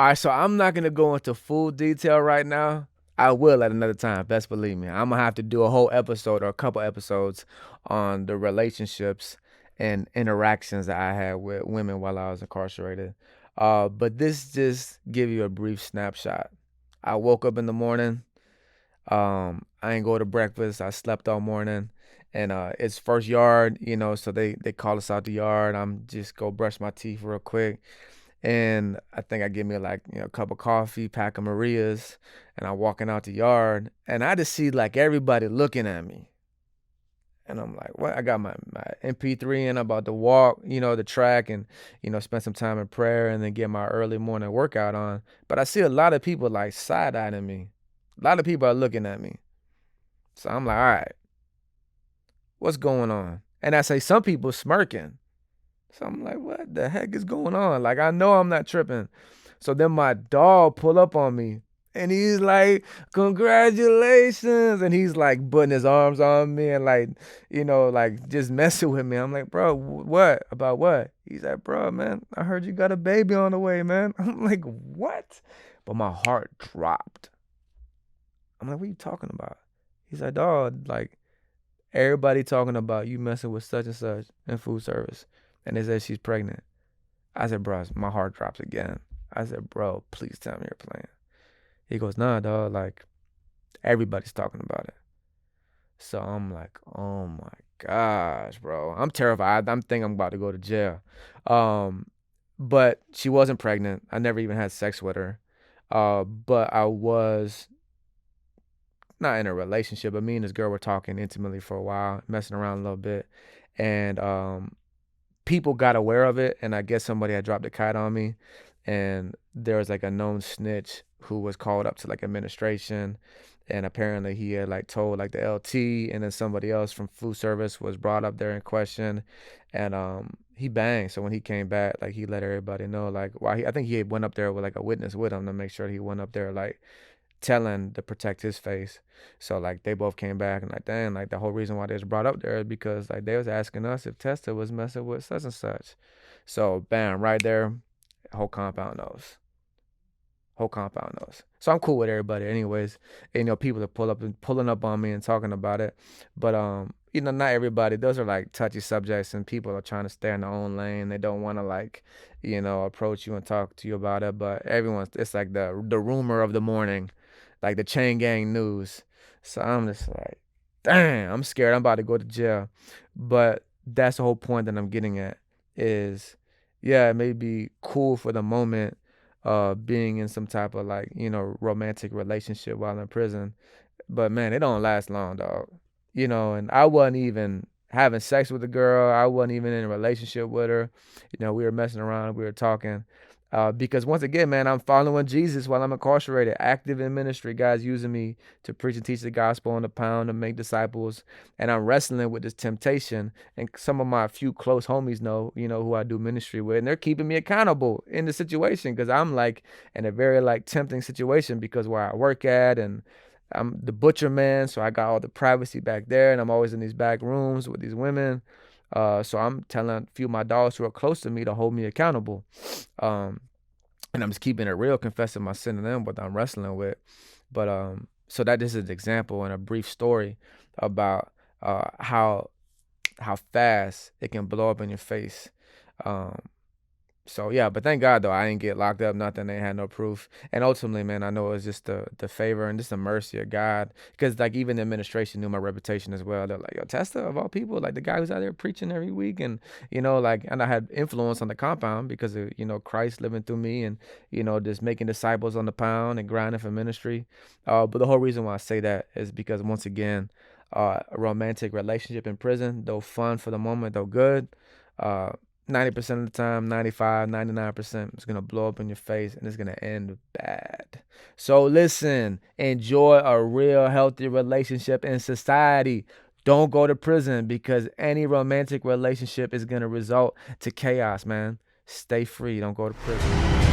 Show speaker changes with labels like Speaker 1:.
Speaker 1: All right, so I'm not gonna go into full detail right now. I will at another time, best believe me. I'm gonna have to do a whole episode or a couple episodes on the relationships and interactions that I had with women while I was incarcerated. But this just give you a brief snapshot. I woke up in the morning. I ain't go to breakfast. I slept all morning, and it's first yard, so they call us out the yard. I'm just go brush my teeth real quick. And I think I give me like, a cup of coffee, pack of Marias, and I'm walking out the yard and I just see like everybody looking at me. And I'm like, what? I got my MP3 and I'm about to walk, the track and, spend some time in prayer and then get my early morning workout on. But I see a lot of people like side-eyeing me. A lot of people are looking at me. So I'm like, all right, what's going on? And I say some people smirking. So I'm like, what the heck is going on? Like, I know I'm not tripping. So then my dog pull up on me and he's like, congratulations. And he's like putting his arms on me and like, like just messing with me. I'm like, bro, what? About what? He's like, bro, man, I heard you got a baby on the way, man. I'm like, what? But my heart dropped. I'm like, what are you talking about? He's like, dog, like, everybody talking about you messing with such and such in food service. And they said she's pregnant. I said, bro, my heart drops again. I said, bro, please tell me you're playing. He goes, nah, dog, like, everybody's talking about it. So I'm like, oh my gosh, bro. I'm terrified. I'm thinking I'm about to go to jail. Um, but she wasn't pregnant. I never even had sex with her. But I was not in a relationship, but me and this girl were talking intimately for a while, messing around a little bit. And people got aware of it, and I guess somebody had dropped a kite on me, and there was like a known snitch who was called up to like administration, and apparently he had like told like the LT, and then somebody else from food service was brought up there in question, and he banged. So when he came back, like he let everybody know like why I think he had went up there with like a witness with him to make sure he went up there like telling to protect his face. So like they both came back and like, dang, like the whole reason why they was brought up there is because like they was asking us if Testa was messing with such and such. So bam, right there, whole compound knows. Whole compound knows. So I'm cool with everybody anyways. And, people are pulling up on me and talking about it. But not everybody. Those are like touchy subjects and people are trying to stay in their own lane. They don't want to like, approach you and talk to you about it. But it's like the rumor of the morning, like the chain gang news. So I'm just like, damn, I'm scared. I'm about to go to jail. But that's the whole point that I'm getting at is, yeah, it may be cool for the moment, being in some type of like, romantic relationship while in prison. But man, it don't last long, dog. And I wasn't even having sex with the girl. I wasn't even in a relationship with her. We were messing around, we were talking. Because once again, man, I'm following Jesus while I'm incarcerated, active in ministry. God's using me to preach and teach the gospel on the pound to make disciples. And I'm wrestling with this temptation. And some of my few close homies know, who I do ministry with. And they're keeping me accountable in the situation because I'm like in a very like tempting situation because where I work at and I'm the butcher man. So I got all the privacy back there and I'm always in these back rooms with these women. So I'm telling a few of my dogs who are close to me to hold me accountable. And I'm just keeping it real, confessing my sin to them, what I'm wrestling with. But so that is an example and a brief story about how fast it can blow up in your face. Um, so yeah, but thank God though I didn't get locked up, nothing. They had no proof, and ultimately, man, I know it was just the favor and just the mercy of God, because like even the administration knew my reputation as well. They're like, yo, Testa of all people, like the guy who's out there preaching every week, and like, and I had influence on the compound because of Christ living through me, and just making disciples on the pound and grinding for ministry. But the whole reason why I say that is because once again, a romantic relationship in prison, though fun for the moment, though good. 90% of the time, 95, 99%, it's going to blow up in your face and it's going to end bad. So listen, enjoy a real healthy relationship in society. Don't go to prison because any romantic relationship is going to result to chaos, man. Stay free. Don't go to prison.